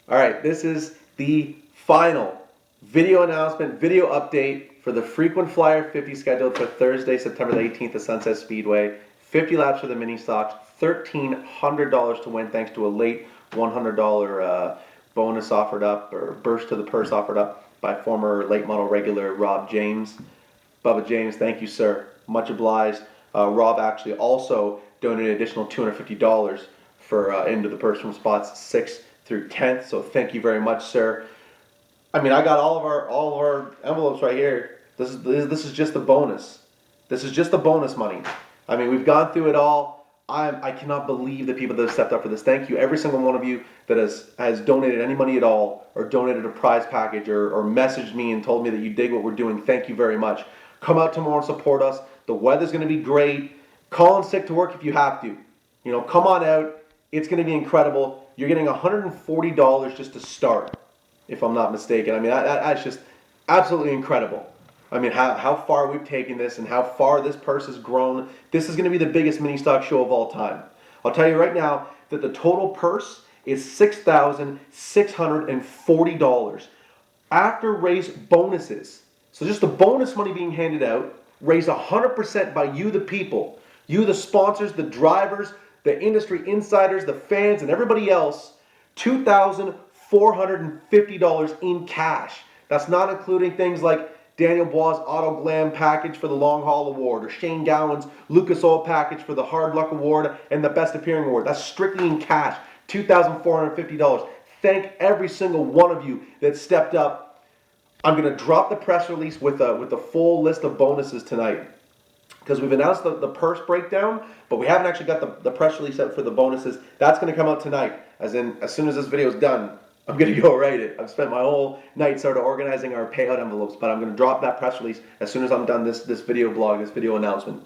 All right, this is the final video announcement, video update for the frequent flyer 50 scheduled for Thursday, September the 18th at Sunset Speedway. 50 laps for the mini stocks, $1,300 to win thanks to a late $100 bonus offered up, or burst to the purse offered up by former late model regular Rob James. Bubba James, thank you, sir. Much obliged. Rob actually also donated an additional $250 for into the purse from spots 6th through 10th. So thank you very much, sir. I mean, I got all of our envelopes right here. This is just the bonus. This is just the bonus money. I mean, we've gone through it all. I cannot believe the people that have stepped up for this. Thank you, every single one of you that has donated any money at all, or donated a prize package, or messaged me and told me that you dig what we're doing. Thank you very much. Come out tomorrow and support us. The weather's going to be great. Call in sick to work if you have to. You know, come on out. It's going to be incredible. You're getting $140 just to start, if I'm not mistaken. I mean, that's just absolutely incredible. I mean, how far we've taken this and how far this purse has grown. This is going to be the biggest mini stock show of all time. I'll tell you right now that the total purse is $6,640 after race bonuses. So just the bonus money being handed out, raised 100% by you, the people, you, the sponsors, the drivers, the industry insiders, the fans, and everybody else, $2,450 in cash. That's not including things like Daniel Bois' Auto Glam package for the Long Haul Award, or Shane Gowan's Lucas Oil package for the Hard Luck Award and the Best Appearing Award. That's strictly in cash, $2,450. Thank every single one of you that stepped up. I'm going to drop the press release with the full list of bonuses tonight, because we've announced the purse breakdown, but we haven't actually got the press release out for the bonuses. That's going to come out tonight, as soon as this video is done. I'm going to go write it. I've spent my whole night sort of organizing our payout envelopes, but I'm going to drop that press release as soon as I'm done this video blog, this video announcement.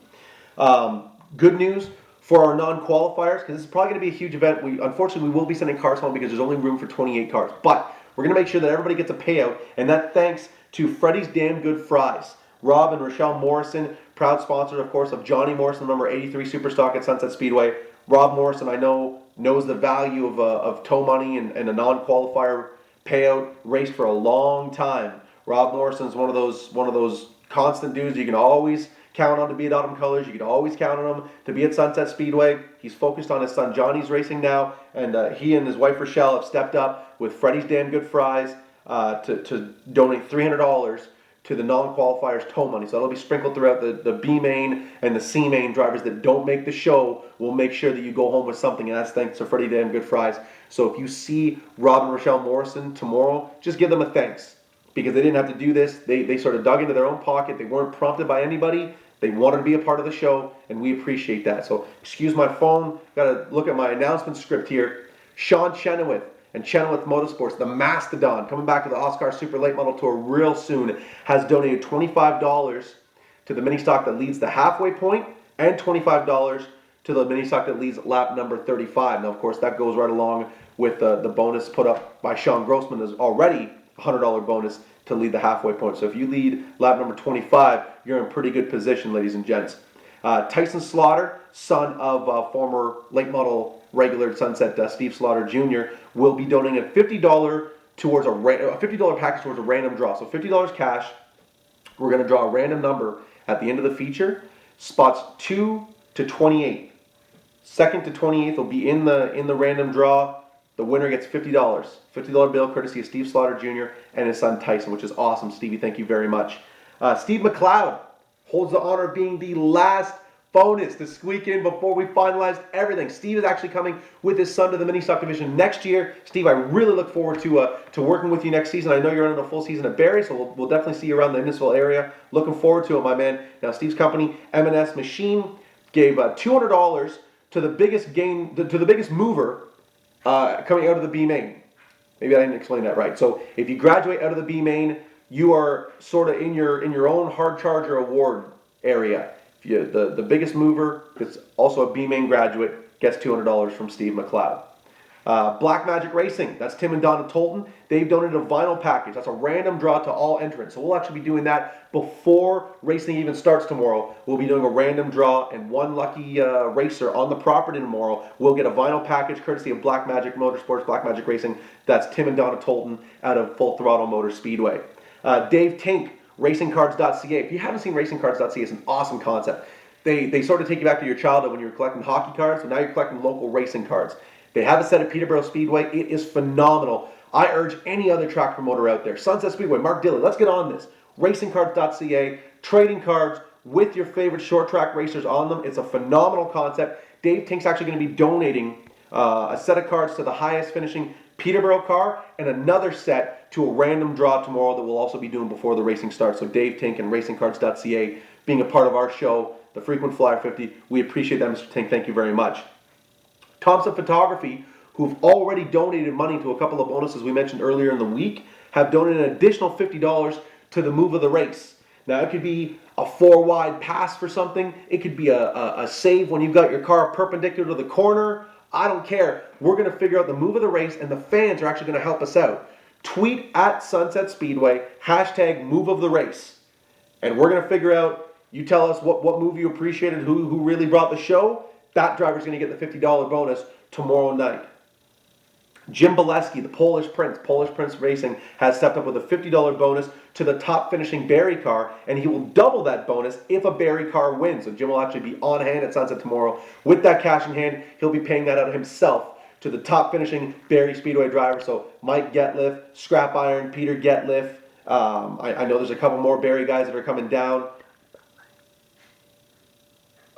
Good news for our non-qualifiers, because this is probably going to be a huge event. Unfortunately, we will be sending cars home because there's only room for 28 cars, but we're going to make sure that everybody gets a payout, and that thanks to Freddy's Damn Good Fries. Rob and Rochelle Morrison, proud sponsors, of course, of Johnny Morrison, number 83 Superstock at Sunset Speedway. Rob Morrison, I know, knows the value of tow money and a non-qualifier payout. Raced for a long time. Rob Morrison's one of those constant dudes you can always count on to be at Autumn Colors. You can always count on him to be at Sunset Speedway. He's focused on his son Johnny's racing now, and he and his wife Rochelle have stepped up with Freddy's Damn Good Fries to donate $300 to the non-qualifiers tow money. So that'll be sprinkled throughout the B main and the C main drivers that don't make the show. We'll make sure that you go home with something, and that's thanks to Freddie Damn Good Fries. So if you see Rob and Rochelle Morrison tomorrow, just give them a thanks, because they didn't have to do this. They sort of dug into their own pocket. They weren't prompted by anybody. They wanted to be a part of the show, and we appreciate that. So excuse my phone. Got to look at my announcement script here. Sean Chenoweth and Chenoweth Motorsports, the Mastodon, coming back to the Oscar Super Late Model Tour real soon, has donated $25 to the mini stock that leads the halfway point, and $25 to the mini stock that leads lap number 35. Now, of course, that goes right along with the bonus put up by Sean Grossman. There's already a $100 bonus to lead the halfway point. So if you lead lap number 25, you're in pretty good position, ladies and gents. Tyson Slaughter, son of former late model regular Sunset Steve Slaughter Jr., will be donating a $50 towards a $50 package towards a random draw. So $50 cash. We're going to draw a random number at the end of the feature. Spots 2 to 28. 2nd to 28th will be in the random draw. The winner gets $50. $50 bill courtesy of Steve Slaughter Jr. and his son Tyson, which is awesome. Stevie, thank you very much. Steve McLeod holds the honor of being the last bonus to squeak in before we finalized everything. Steve is actually coming with his son to the mini stock division next year. Steve, I really look forward to working with you next season. I know you're running a full season at Barrie, so we'll definitely see you around the Innisfil area. Looking forward to it, my man. Now, Steve's company, M&S Machine, gave $200 to the biggest mover coming out of the B main. Maybe I didn't explain that right. So if you graduate out of the B main, you are sort of in your own hard charger award area. The biggest mover, that's also a B main graduate, gets $200 from Steve McLeod. Black Magic Racing, that's Tim and Donna Tolton. They've donated a vinyl package. That's a random draw to all entrants. So we'll actually be doing that before racing even starts tomorrow. We'll be doing a random draw, and one lucky racer on the property tomorrow will get a vinyl package courtesy of Black Magic Motorsports, Black Magic Racing. That's Tim and Donna Tolton out of Full Throttle Motor Speedway. Dave Tink, racingcards.ca. If you haven't seen racingcards.ca, it's an awesome concept. They sort of take you back to your childhood when you were collecting hockey cards, so now you're collecting local racing cards. They have a set at Peterborough Speedway. It is phenomenal. I urge any other track promoter out there, Sunset Speedway, Mark Dilley, let's get on this. Racingcards.ca, trading cards with your favorite short track racers on them. It's a phenomenal concept. Dave Tink's actually going to be donating a set of cards to the highest finishing Peterborough car and another set to a random draw tomorrow that we'll also be doing before the racing starts. So Dave Tink and racingcards.ca being a part of our show, the Frequent Flyer 50. We appreciate that, Mr. Tink. Thank you very much. Thompson Photography, who've already donated money to a couple of bonuses we mentioned earlier in the week, have donated an additional $50 to the move of the race. Now, it could be a 4-wide pass for something. It could be a save when you've got your car perpendicular to the corner. I don't care. We're going to figure out the move of the race, and the fans are actually going to help us out. Tweet at Sunset Speedway, hashtag move of the race. And we're going to figure out, you tell us what move you appreciated, who really brought the show. That driver's going to get the $50 bonus tomorrow night. Jim Bileski, the Polish Prince Racing, has stepped up with a $50 bonus to the top finishing Barry car, and he will double that bonus if a Barry car wins. So Jim will actually be on hand at Sunset tomorrow. With that cash in hand, he'll be paying that out himself to the top finishing Barry Speedway driver. So Mike Getliff, Scrap Iron, Peter Getliff. I know there's a couple more Barry guys that are coming down.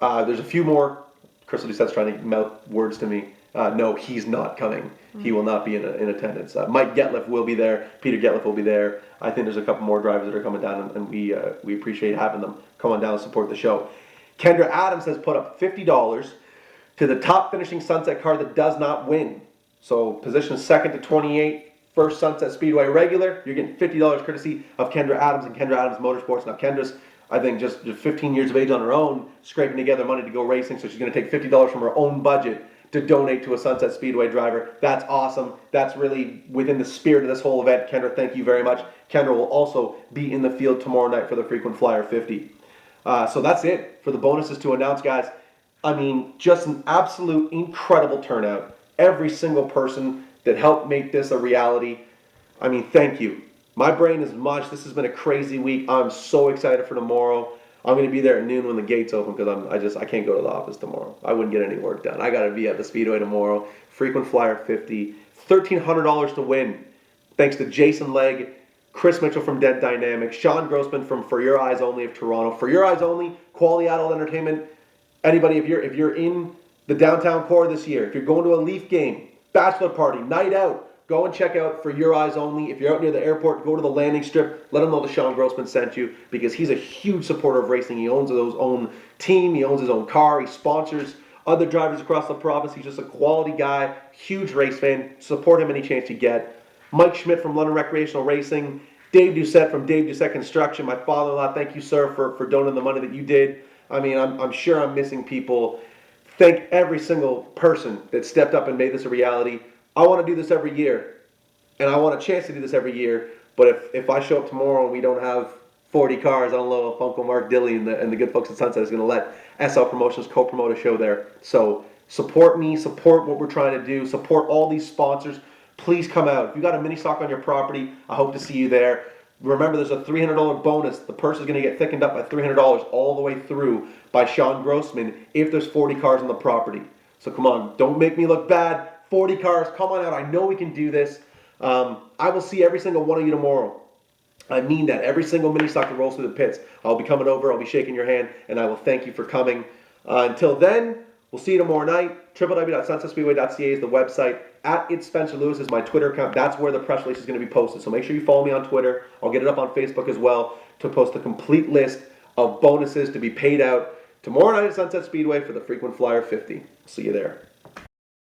There's a few more. Crystal Doucette's trying to mouth words to me. No, he's not coming. He will not be in attendance. Mike Getliff will be there. Peter Getliff will be there. I think there's a couple more drivers that are coming down, and we appreciate having them come on down and support the show. Kendra Adams has put up $50 to the top finishing Sunset car that does not win. So position second to 28, first Sunset Speedway regular. You're getting $50 courtesy of Kendra Adams and Kendra Adams Motorsports. Now Kendra's, I think, just 15 years of age on her own, scraping together money to go racing, so she's going to take $50 from her own budget to donate to a Sunset Speedway driver. That's awesome. That's really within the spirit of this whole event. Kendra, thank you very much. Kendra will also be in the field tomorrow night for the Frequent Flyer 50. So that's it for the bonuses to announce, guys. I mean, just an absolute incredible turnout. Every single person that helped make this a reality. I mean, thank you. My brain is mush. This has been a crazy week. I'm so excited for tomorrow. I'm going to be there at noon when the gates open because I can't go to the office tomorrow. I wouldn't get any work done. I got to be at the Speedway tomorrow. Frequent Flyer 50. $1,300 to win. Thanks to Jason Legg, Chris Mitchell from Dent Dynamics, Sean Grossman from For Your Eyes Only of Toronto. For Your Eyes Only, quality adult entertainment. Anybody, if you're in the downtown core this year, if you're going to a Leaf game, bachelor party, night out, go and check out For Your Eyes Only. If you're out near the airport, go to the landing strip. Let him know that Sean Grossman sent you, because he's a huge supporter of racing. He owns his own team. He owns his own car. He sponsors other drivers across the province. He's just a quality guy, huge race fan. Support him any chance you get. Mike Schmidt from London Recreational Racing. Dave Doucette from Dave Doucette Construction. My father-in-law, thank you, sir, for donating the money that you did. I mean, I'm sure I'm missing people. Thank every single person that stepped up and made this a reality. I want to do this every year, and I want a chance to do this every year, but if I show up tomorrow and we don't have 40 cars, I don't know if Uncle Mark Dilley and the good folks at Sunset is going to let SL Promotions co-promote a show there. So support me, support what we're trying to do, support all these sponsors. Please come out. If you got a mini stock on your property, I hope to see you there. Remember, there's a $300 bonus. The purse is going to get thickened up by $300 all the way through by Sean Grossman if there's 40 cars on the property. So come on, don't make me look bad. 40 cars, come on out. I know we can do this. I will see every single one of you tomorrow. I mean that. Every single mini stock that rolls through the pits. I'll be coming over. I'll be shaking your hand, and I will thank you for coming. Until then, we'll see you tomorrow night. www.sunsetspeedway.ca is the website. At It's Spencer Lewis is my Twitter account. That's where the press release is going to be posted. So make sure you follow me on Twitter. I'll get it up on Facebook as well to post a complete list of bonuses to be paid out tomorrow night at Sunset Speedway for the Frequent Flyer 50. See you there.